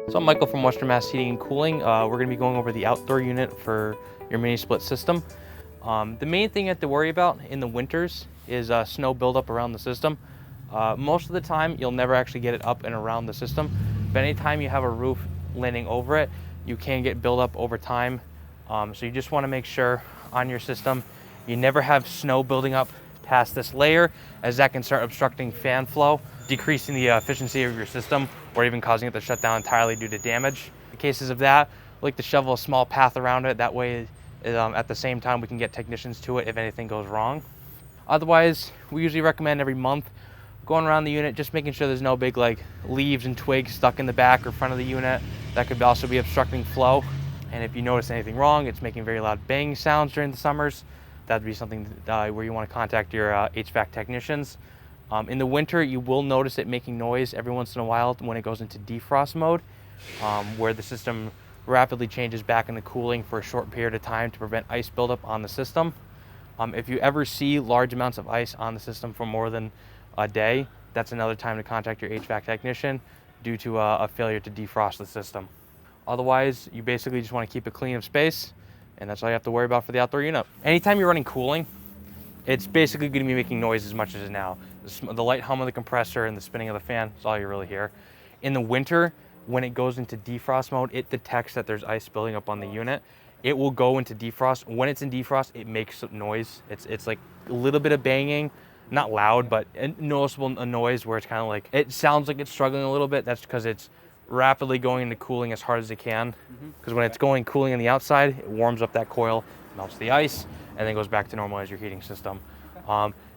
So I'm Michael from Western Mass Heating and Cooling. We're going to be going over the outdoor unit for your mini split system. The main thing you have to worry about in the winters is snow buildup around the system. Most of the time, you'll never actually get it up and around the system, but anytime you have a roof landing over it, you can get buildup over time. So you just want to make sure on your system you never have snow building up past this layer, as that can start obstructing fan flow, decreasing the efficiency of your system, or even causing it to shut down entirely due to damage. In cases of that, we like to shovel a small path around it. That way, at the same time, we can get technicians to it if anything goes wrong. Otherwise, we usually recommend every month going around the unit, just making sure there's no big leaves and twigs stuck in the back or front of the unit. That could also be obstructing flow. And if you notice anything wrong, it's making very loud banging sounds during the summers, that'd be something where you want to contact your HVAC technicians. In the winter, you will notice it making noise every once in a while when it goes into defrost mode, where the system rapidly changes back into cooling for a short period of time to prevent ice buildup on the system. If you ever see large amounts of ice on the system for more than a day, that's another time to contact your HVAC technician due to a failure to defrost the system. Otherwise, you basically just want to keep it clean of space, and that's all you have to worry about for the outdoor unit. Anytime you're running cooling, it's basically going to be making noise as much as it is now. The light hum of the compressor and the spinning of the fan is all you really hear. In the winter, when it goes into defrost mode, it detects that there's ice building up on the unit. It will go into defrost. When it's in defrost, it makes noise. It's like a little bit of banging, not loud, but a noticeable noise where it's kind of like, it sounds like it's struggling a little bit. That's because it's rapidly going into cooling as hard as it can. Because when it's going cooling on the outside, it warms up that coil, melts the ice, and then goes back to normal as your heating system.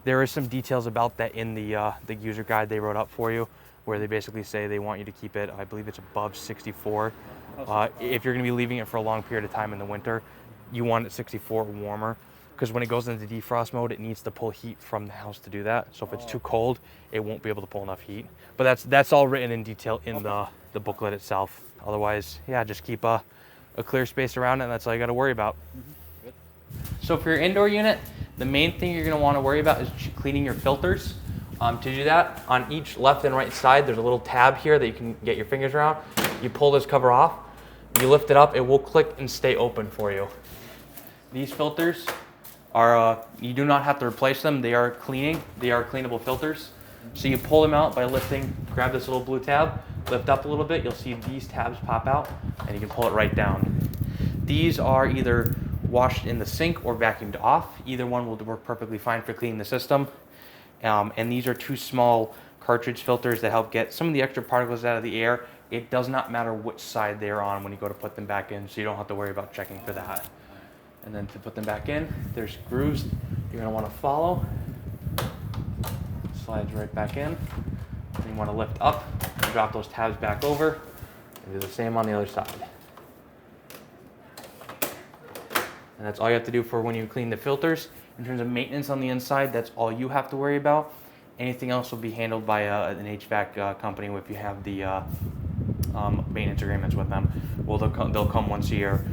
There is some details about that in the user guide they wrote up for you, where they basically say they want you to keep it, I believe it's above 64. If you're going to be leaving it for a long period of time in the winter, you want it 64 or warmer, because when it goes into defrost mode, it needs to pull heat from the house to do that. So if it's too cold, it won't be able to pull enough heat. But that's all written in detail in the booklet itself. Otherwise, yeah, just keep a clear space around it, and that's all you got to worry about. So for your indoor unit, the main thing you're going to want to worry about is cleaning your filters. To do that, on each left and right side, there's a little tab here that you can get your fingers around. You pull this cover off, you lift it up, it will click and stay open for you. These filters are, you do not have to replace them. They are cleanable filters. So you pull them out by lifting, grab this little blue tab, lift up a little bit, you'll see these tabs pop out, and you can pull it right down. These are either washed in the sink or vacuumed off. Either one will work perfectly fine for cleaning the system. And these are two small cartridge filters that help get some of the extra particles out of the air. It does not matter which side they're on when you go to put them back in, so you don't have to worry about checking for that. And then to put them back in, there's grooves you're going to want to follow. Slides right back in. And you want to lift up and drop those tabs back over, and do the same on the other side. And that's all you have to do for when you clean the filters. In terms of maintenance on the inside, that's all you have to worry about. Anything else will be handled by an HVAC company if you have the maintenance agreements with them. Well, they'll come once a year.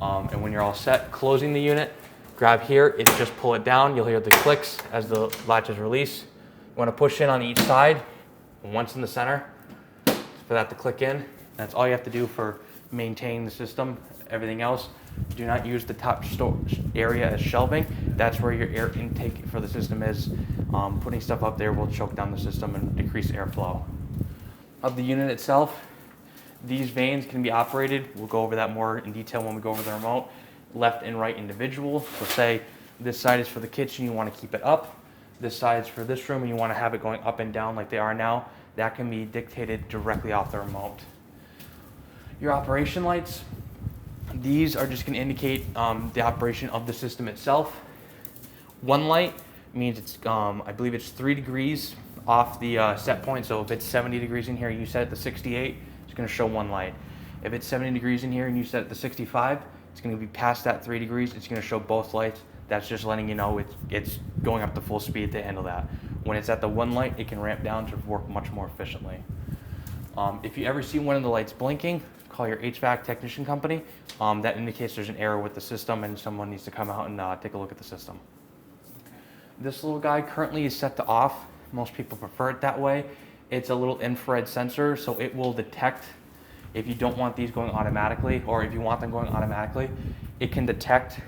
And when you're all set, closing the unit, grab here, it's just pull it down. You'll hear the clicks as the latches release. You want to push in on each side, and once in the center, for that to click in. That's all you have to do for maintaining the system. Everything else, do not use the top area as shelving. That's where your air intake for the system is. Putting stuff up there will choke down the system and decrease airflow. Of the unit itself, these vanes can be operated. We'll go over that more in detail when we go over the remote. Left and right individual. So say this side is for the kitchen, you want to keep it up. This side is for this room, and you want to have it going up and down like they are now. That can be dictated directly off the remote. Your operation lights, these are just going to indicate the operation of the system itself. One light means it's, I believe it's 3 degrees off the set point. So if it's 70 degrees in here and you set it to 68, it's going to show one light. If it's 70 degrees in here and you set it to 65, it's going to be past that 3 degrees. It's going to show both lights. That's just letting you know it's going up to full speed to handle that. When it's at the one light, it can ramp down to work much more efficiently. If you ever see one of the lights blinking, call your HVAC technician company. That indicates there's an error with the system and someone needs to come out and take a look at the system. This little guy currently is set to off. Most people prefer it that way. It's a little infrared sensor, so it will detect if you don't want these going automatically, or if you want them going automatically, it can detect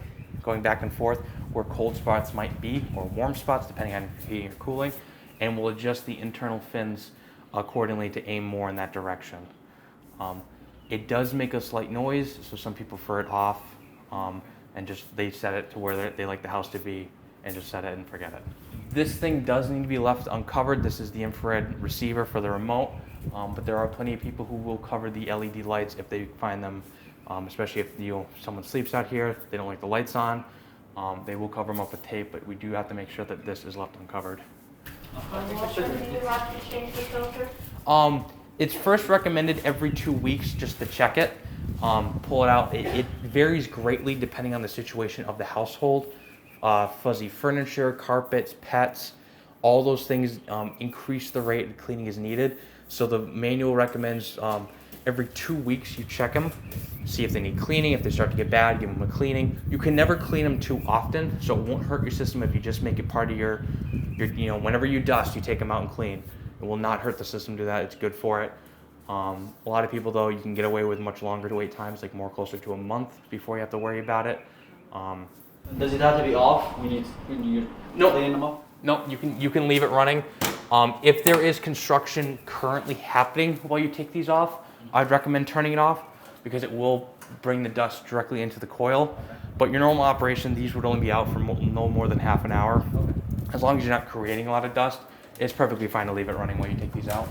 going back and forth where cold spots might be or warm spots depending on heating or cooling, and will adjust the internal fins accordingly to aim more in that direction. It does make a slight noise, so some people prefer it off, and just they set it to where they like the house to be and just set it and forget it. This thing does need to be left uncovered. This is the infrared receiver for the remote, but there are plenty of people who will cover the LED lights if they find them, especially if someone sleeps out here, they don't like the lights on, they will cover them up with tape, but we do have to make sure that this is left uncovered. How often do you have to change the filter? It's first recommended every 2 weeks just to check it, pull it out. It varies greatly depending on the situation of the household. Fuzzy furniture, carpets, pets, all those things increase the rate of cleaning as needed. So the manual recommends every 2 weeks you check them, see if they need cleaning. If they start to get bad, give them a cleaning. You can never clean them too often, so it won't hurt your system if you just make it part of your whenever you dust, you take them out and clean. It will not hurt the system to do that. It's good for it. A lot of people, though, you can get away with much longer wait times, like more closer to a month before you have to worry about it. Does it have to be off when you're cleaning them up? No, you can leave it running. If there is construction currently happening while you take these off, I'd recommend turning it off because it will bring the dust directly into the coil. But your normal operation, these would only be out for no more than half an hour. As long as you're not creating a lot of dust, it's perfectly fine to leave it running while you take these out.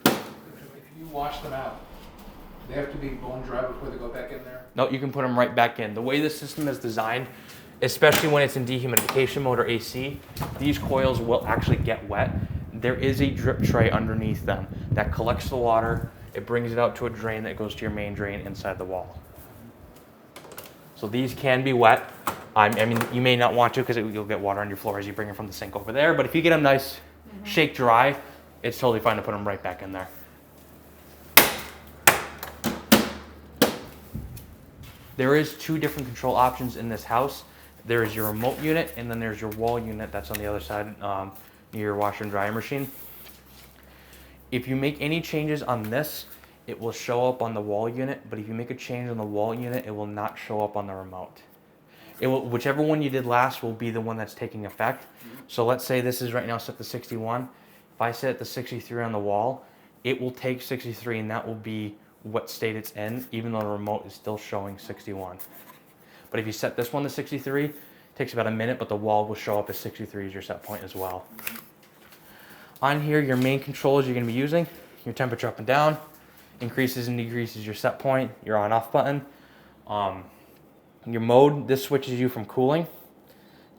If you wash them out, they have to be bone dry before they go back in there? No, you can put them right back in. The way the system is designed, especially when it's in dehumidification mode or AC, these coils will actually get wet. There is a drip tray underneath them that collects the water. It brings it out to a drain that goes to your main drain inside the wall. So these can be wet. I mean, you may not want to because you'll get water on your floor as you bring them from the sink over there. But if you get them nice, shake dry, it's totally fine to put them right back in there. There is 2 different control options in this house. There is your remote unit, and then there's your wall unit that's on the other side near your washer and dryer machine. If you make any changes on this, it will show up on the wall unit, but if you make a change on the wall unit, it will not show up on the remote. Whichever one you did last will be the one that's taking effect. So let's say this is right now set to 61. If I set it to 63 on the wall, it will take 63 and that will be what state it's in, even though the remote is still showing 61. But if you set this one to 63, it takes about a minute, but the wall will show up as 63 as your set point as well. On here, your main controls you're going to be using, your temperature up and down, increases and decreases your set point, your on-off button. Your mode, this switches you from cooling,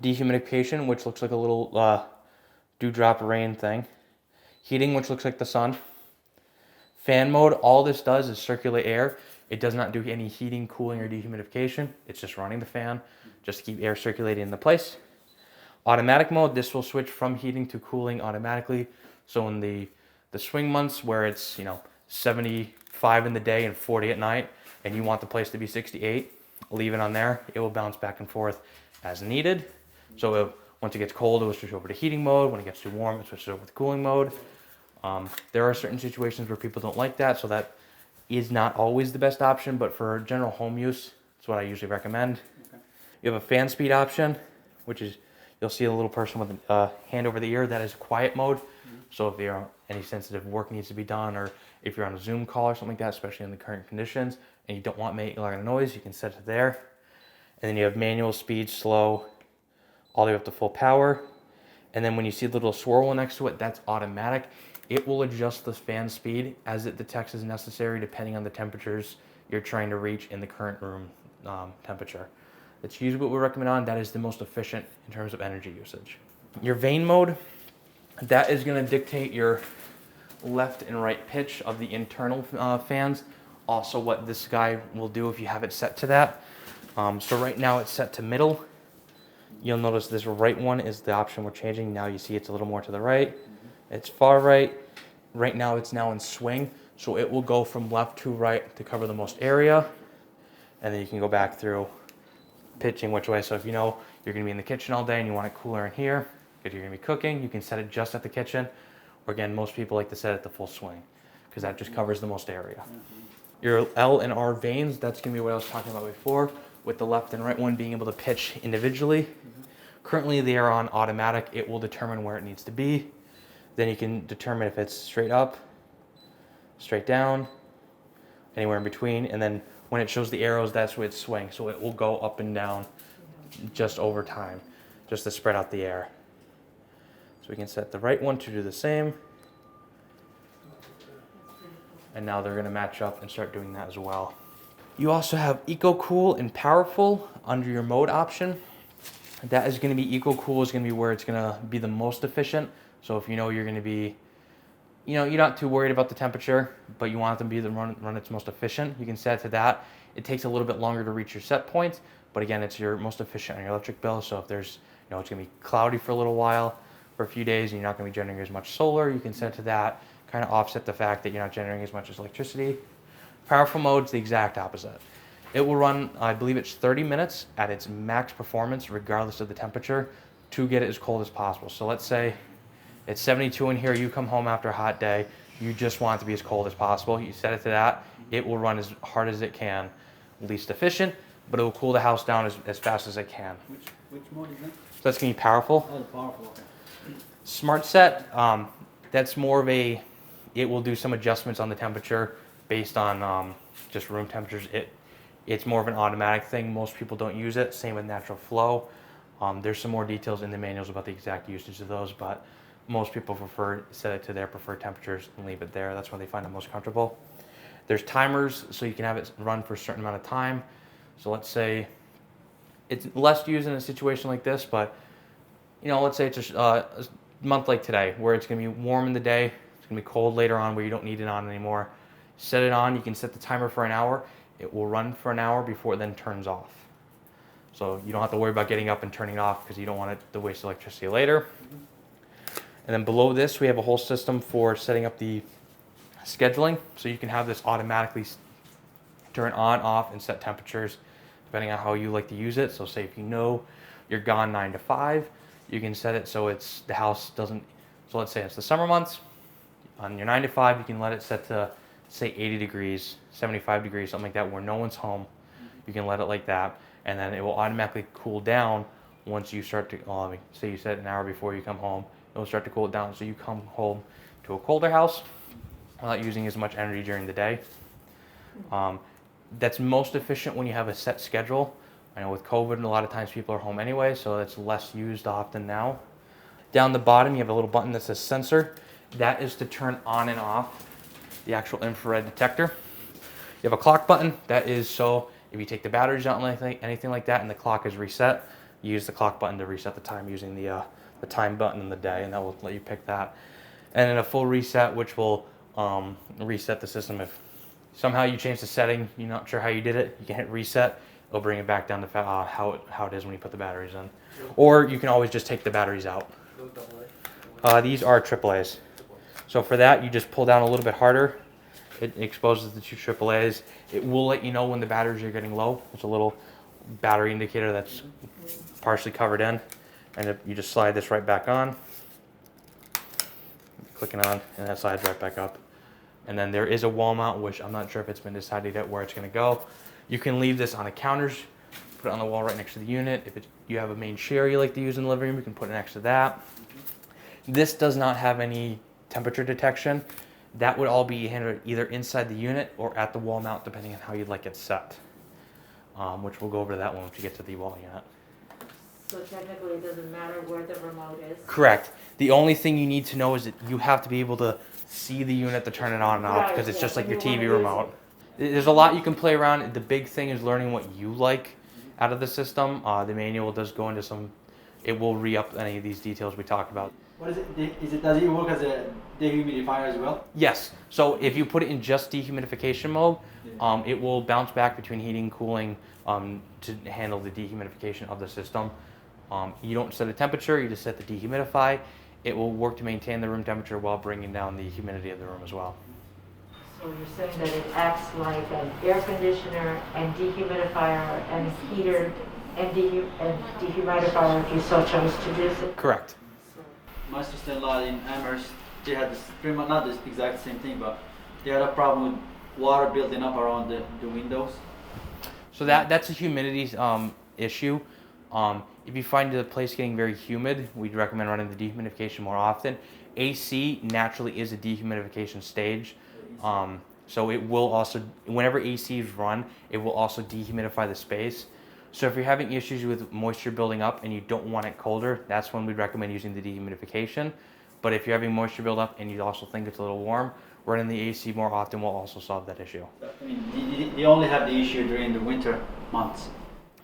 dehumidification, which looks like a little dewdrop rain thing, heating, which looks like the sun, fan mode. All this does is circulate air. It does not do any heating, cooling, or dehumidification. It's just running the fan just to keep air circulating into place. Automatic mode, this will switch from heating to cooling automatically. So in the swing months where it's 75 in the day and 40 at night, and you want the place to be 68, leave it on there. It will bounce back and forth as needed. So once it gets cold, it will switch over to heating mode. When it gets too warm, it switches over to cooling mode. There are certain situations where people don't like that, so that is not always the best option, but for general home use, it's what I usually recommend. Okay. You have a fan speed option, which is, you'll see a little person with a hand over the ear. That is quiet mode. Mm-hmm. So if there are any sensitive work needs to be done, or if you're on a Zoom call or something like that, especially in the current conditions, and you don't want to make a lot of noise, you can set it there. And then you have manual, speed, slow, all the way up to full power. And then when you see the little swirl next to it, that's automatic. It will adjust the fan speed as it detects as necessary, depending on the temperatures you're trying to reach in the current room temperature. It's usually what we recommend on. That is the most efficient in terms of energy usage. Your vane mode, that is going to dictate your left and right pitch of the internal fans. Also what this guy will do if you have it set to that. So right now it's set to middle. You'll notice this right one is the option we're changing. Now you see it's a little more to the right. It's far right. Right now it's now in swing. So it will go from left to right to cover the most area. And then you can go back through pitching which way. So if you know you're going to be in the kitchen all day and you want it cooler in here because you're going to be cooking, you can set it just at the kitchen. again, most people like to set it to full swing because that just covers the most area. Your L and R vanes, that's gonna be what I was talking about before, with the left and right one being able to pitch individually. Currently they are on automatic. It will determine where it needs to be. Then you can determine if it's straight up, straight down, anywhere in between, and then when it shows the arrows, that's where it swings. So it will go up and down just over time, just to spread out the air. So we can set the right one to do the same. And now they're gonna match up and start doing that as well. You also have Eco Cool and Powerful under your mode option. That is gonna be Eco Cool is gonna be where it's gonna be the most efficient. So if you know you're gonna be, you're not too worried about the temperature, but you want it to be the run its most efficient, you can set it to that. It takes a little bit longer to reach your set points, but again, it's your most efficient on your electric bill. So if there's, it's gonna be cloudy for a little while, for a few days, and you're not gonna be generating as much solar, you can set it to that, kind of offset the fact that you're not generating as much as electricity. Powerful mode's the exact opposite. It will run, I believe it's 30 minutes at its max performance, regardless of the temperature, to get it as cold as possible. So let's say it's 72 in here, you come home after a hot day, you just want it to be as cold as possible. You set it to that, it will run as hard as it can, least efficient, but it will cool the house down as fast as it can. Which mode is that? So that's gonna be powerful. Oh, the powerful, okay. Smart set, that's more of a, it will do some adjustments on the temperature based on just room temperatures. It's more of an automatic thing. Most people don't use it. Same with natural flow. There's some more details in the manuals about the exact usage of those, but most people prefer set it to their preferred temperatures and leave it there. That's where they find it most comfortable. There's timers, so you can have it run for a certain amount of time. So let's say it's less used in a situation like this, but let's say it's a month like today, where it's gonna be warm in the day, it's gonna be cold later on, where you don't need it on anymore. Set it on. You can set the timer for an hour. It will run for an hour before it then turns off. So you don't have to worry about getting up and turning it off because you don't want it to waste electricity later. And then below this, we have a whole system for setting up the scheduling. So you can have this automatically turn on, off, and set temperatures depending on how you like to use it. So say if you know you're gone 9 to 5, you can set it so it's the house doesn't, so let's say it's the summer months. On your 9 to 5, you can let it set to say 80 degrees, 75 degrees, something like that, where no one's home. You can let it like that, and then it will automatically cool down once you start to, say you set an hour before you come home, it will start to cool it down. So you come home to a colder house without using as much energy during the day. That's most efficient when you have a set schedule. I know with COVID, a lot of times people are home anyway, so it's less used often now. Down the bottom, you have a little button that says sensor. That is to turn on and off the actual infrared detector. You have a clock button. That is so if you take the batteries out and anything like that and the clock is reset, you use the clock button to reset the time using the time button in the day, and that will let you pick that. And then a full reset, which will reset the system. If somehow you change the setting, you're not sure how you did it, you can hit reset. It'll bring it back down to how it is when you put the batteries in. Or you can always just take the batteries out. These are AAAs. So for that, you just pull down a little bit harder. It exposes the two AAAs. It will let you know when the batteries are getting low. There's a little battery indicator that's partially covered in. And you just slide this right back on. Clicking on, and that slides right back up. And then there is a wall mount, which I'm not sure if it's been decided yet where it's gonna go. You can leave this on a counter, put it on the wall right next to the unit. If you have a main chair you like to use in the living room, you can put it next to that. This does not have any temperature detection. That would all be handled either inside the unit or at the wall mount, depending on how you'd like it set, which we'll go over that one once you get to the wall unit. So technically it doesn't matter where the remote is? Correct. The only thing you need to know is that you have to be able to see the unit to turn it on and off, because it's just like your TV remote. There's a lot you can play around. The big thing is learning what you like out of the system. The manual does go into some, it will re-up any of these details we talked about. What is it? Does it work as a dehumidifier as well? Yes. So if you put it in just dehumidification mode, it will bounce back between heating and cooling to handle the dehumidification of the system. You don't set a temperature, you just set the dehumidify. It will work to maintain the room temperature while bringing down the humidity of the room as well. So you're saying that it acts like an air conditioner and dehumidifier and heater and dehumidifier if you so chose to use it? Correct. My sister-in-law in Amherst they had this pretty much not this exact same thing, but they had a problem with water building up around the windows. So that's a humidity issue. If you find the place getting very humid, we'd recommend running the dehumidification more often. AC naturally is a dehumidification stage. So it will also, whenever AC is run, it will also dehumidify the space. So if you're having issues with moisture building up and you don't want it colder, that's when we'd recommend using the dehumidification. But if you're having moisture build up and you also think it's a little warm, running the AC more often will also solve that issue. I mean, they only have the issue during the winter months.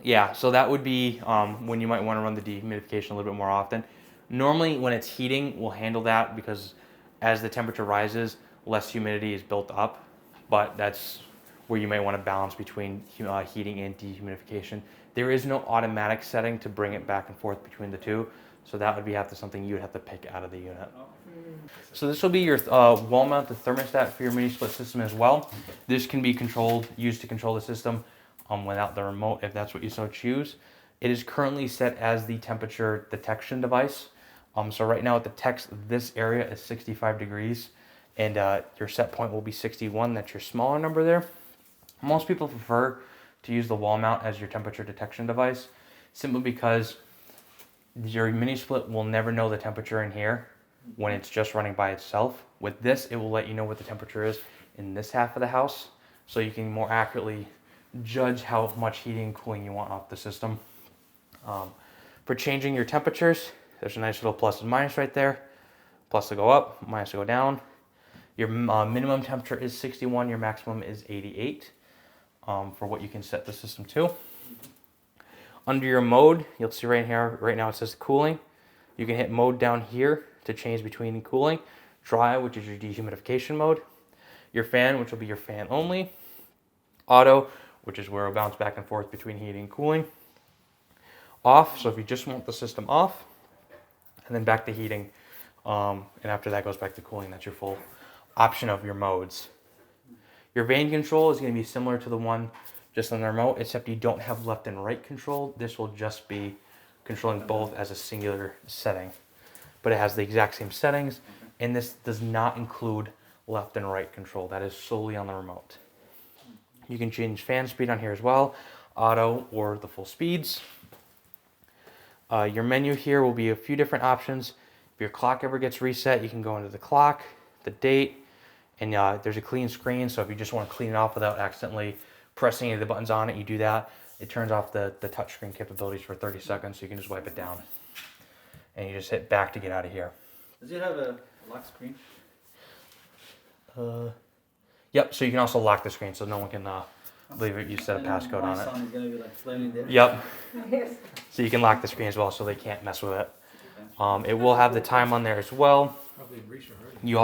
Yeah, so that would be when you might want to run the dehumidification a little bit more often. Normally when it's heating, we'll handle that because as the temperature rises, less humidity is built up. But that's where you might want to balance between heating and dehumidification. There is no automatic setting to bring it back and forth between the two. So that would be something you would have to pick out of the unit. So this will be your wall-mounted thermostat for your mini split system as well. This can be used to control the system without the remote if that's what you so choose. It is currently set as the temperature detection device. So right now it detects this area is 65 degrees and your set point will be 61. That's your smaller number there. Most people prefer to use the wall mount as your temperature detection device simply because your mini split will never know the temperature in here when it's just running by itself. With this, it will let you know what the temperature is in this half of the house so you can more accurately judge how much heating and cooling you want off the system. For changing your temperatures, there's a nice little plus and minus right there. Plus to go up, minus to go down. Your minimum temperature is 61, your maximum is 88 for what you can set the system to. Under your mode, you'll see right here, right now it says cooling. You can hit mode down here to change between cooling. Dry, which is your dehumidification mode. Your fan, which will be your fan only. Auto, which is where it'll bounce back and forth between heating and cooling. Off, so if you just want the system off. And then back to heating. And after that goes back to cooling. That's your full option of your modes. Your vane control is going to be similar to the one just on the remote, except you don't have left and right control. This will just be controlling both as a singular setting. But it has the exact same settings, and this does not include left and right control. That is solely on the remote. You can change fan speed on here as well, auto or the full speeds. Your menu here will be a few different options. If your clock ever gets reset, you can go into the clock, the date, and there's a clean screen. So if you just want to clean it off without accidentally pressing any of the buttons on it, you do that. It turns off the touchscreen capabilities for 30 seconds, so you can just wipe it down. And you just hit back to get out of here. Does it have a lock screen? Yep, so you can also lock the screen so no one can believe it. You set a passcode on My it. son is gonna be like playing there. Yep. So you can lock the screen as well so they can't mess with it. It will have the time on there as well. Probably reached already. You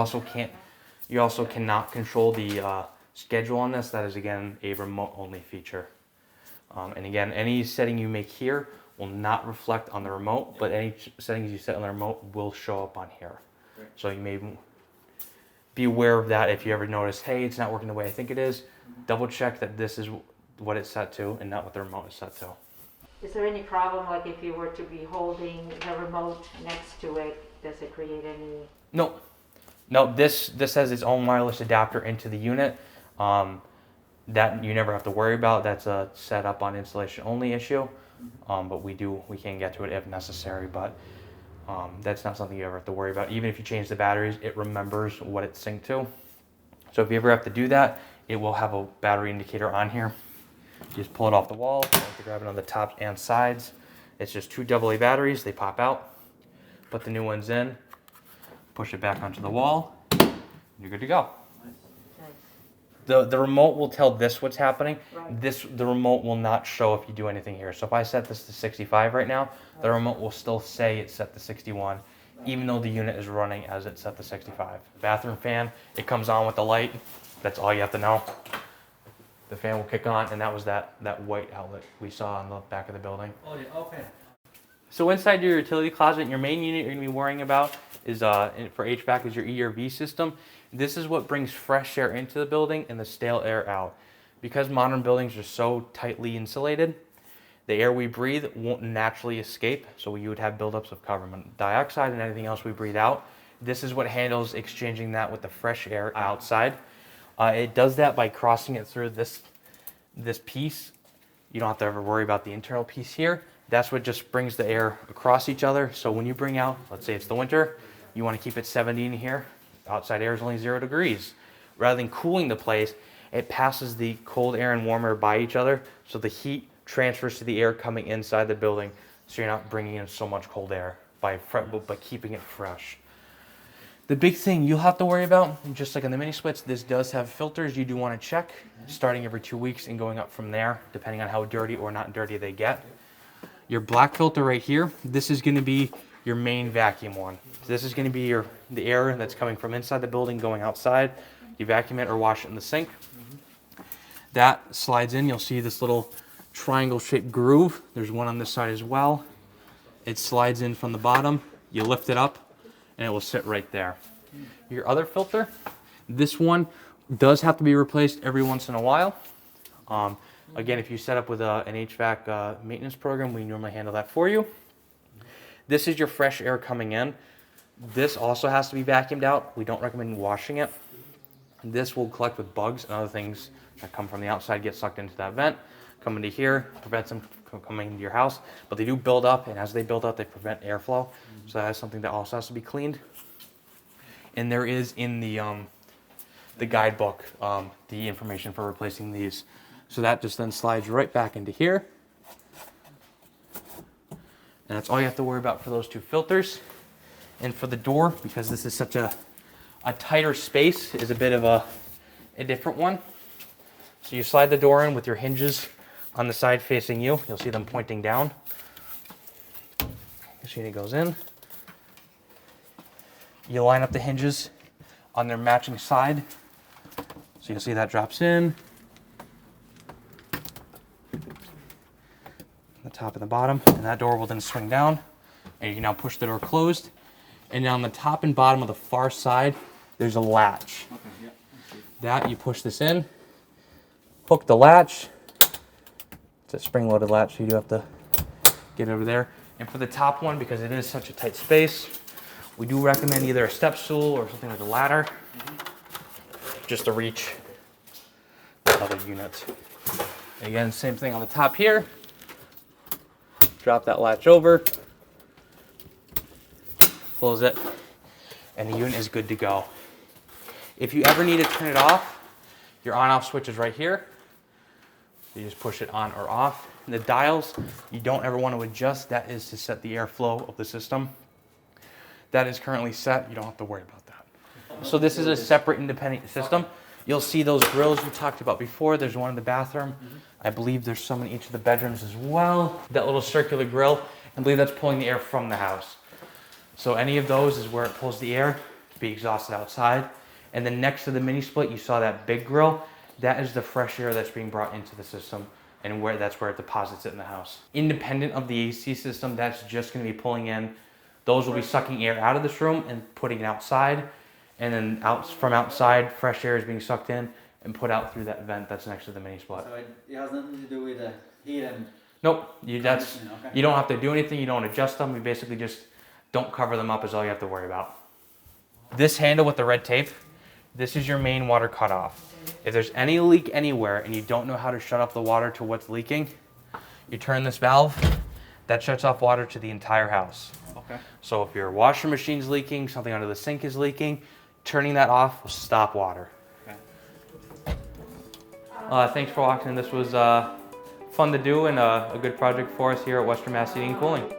also cannot control the schedule on this. That is again a remote only feature. And again, any setting you make here will not reflect on the remote, but any settings you set on the remote will show up on here. Great. So you may be aware of that if you ever notice, hey, it's not working the way I think it is. Double check that this is what it's set to and not what the remote is set to. Is there any problem, like if you were to be holding the remote next to it, does it create any? No, this has its own wireless adapter into the unit. That you never have to worry about. That's a setup on installation only issue. But we can get to it if necessary, but that's not something you ever have to worry about. Even if you change the batteries, it remembers what it's synced to. So if you ever have to do that, it will have a battery indicator on here. You just pull it off the wall, you have to grab it on the top and sides. It's just two AA batteries, they pop out. Put the new ones in, push it back onto the wall, and you're good to go. The remote will tell this what's happening. Right. The remote will not show if you do anything here. So if I set this to 65 right now, the remote will still say it's set to 61, even though the unit is running as it's set to 65. Bathroom fan, it comes on with the light. That's all you have to know. The fan will kick on, and that was that white outlet we saw on the back of the building. Oh yeah, okay. So inside your utility closet, your main unit you're going to be worrying about is for HVAC is your ERV system. This is what brings fresh air into the building and the stale air out. Because modern buildings are so tightly insulated, the air we breathe won't naturally escape, so you would have buildups of carbon dioxide and anything else we breathe out. This is what handles exchanging that with the fresh air outside. It does that by crossing it through this piece. You don't have to ever worry about the internal piece here. That's what just brings the air across each other. So when you bring out, let's say it's the winter, you want to keep it 70 in here. Outside air is only 0 degrees. Rather than cooling the place, it passes the cold air and warm air by each other, so the heat transfers to the air coming inside the building, so you're not bringing in so much cold air by keeping it fresh. The big thing you'll have to worry about, just like in the mini splits, this does have filters you do want to check, starting every 2 weeks and going up from there, depending on how dirty or not dirty they get. Your black filter right here, this is going to be your main vacuum one. So this is going to be the air that's coming from inside the building going outside. You vacuum it or wash it in the sink. That slides in. You'll see this little triangle-shaped groove. There's one on this side as well. It slides in from the bottom. You lift it up, and it will sit right there. Your other filter, this one does have to be replaced every once in a while. Again, if you set up with an HVAC maintenance program, we normally handle that for you. This is your fresh air coming in. This also has to be vacuumed out. We don't recommend washing it. This will collect with bugs and other things that come from the outside, get sucked into that vent, come into here, prevents them from coming into your house. But they do build up, and as they build up, they prevent airflow. So that is something that also has to be cleaned. And there is in the guidebook the information for replacing these. So that just then slides right back into here. And that's all you have to worry about for those 2 filters. And for the door, because this is such a tighter space, is a bit of a different one. So you slide the door in with your hinges on the side facing you. You'll see them pointing down. Machine it goes in. You line up the hinges on their matching side. So you'll see that drops in. The top and the bottom, and that door will then swing down, and you can now push the door closed. And on the top and bottom of the far side, there's a latch. Okay, yeah. That you push this in, hook the latch. It's a spring-loaded latch, so you do have to get over there. And for the top one, because it is such a tight space, we do recommend either a step stool or something like a ladder, just to reach the other units. Again, same thing on the top here. Drop that latch over, close it, and the unit is good to go. If you ever need to turn it off, your on-off switch is right here. You just push it on or off. And the dials, you don't ever want to adjust. That is to set the airflow of the system. That is currently set. You don't have to worry about that. So this is a separate independent system. You'll see those grills we talked about before. There's one in the bathroom. I believe there's some in each of the bedrooms as well. That little circular grill, I believe that's pulling the air from the house. So any of those is where it pulls the air to be exhausted outside. And then next to the mini split, you saw that big grill. That is the fresh air that's being brought into the system, and that's where it deposits it in the house. Independent of the AC system, that's just going to be pulling in. Those will be sucking air out of this room and putting it outside. And then from outside, fresh air is being sucked in and put out through that vent that's next to the mini split. So it has nothing to do with the heat and... Nope, you don't have to do anything. You don't adjust them. We basically just don't cover them up is all you have to worry about. This handle with the red tape, this is your main water cutoff. If there's any leak anywhere and you don't know how to shut off the water to what's leaking, you turn this valve, that shuts off water to the entire house. Okay. So if your washer machine's leaking, something under the sink is leaking, turning that off will stop water. Okay. Thanks for watching. This was fun to do and a good project for us here at Western Mass Heating and Cooling.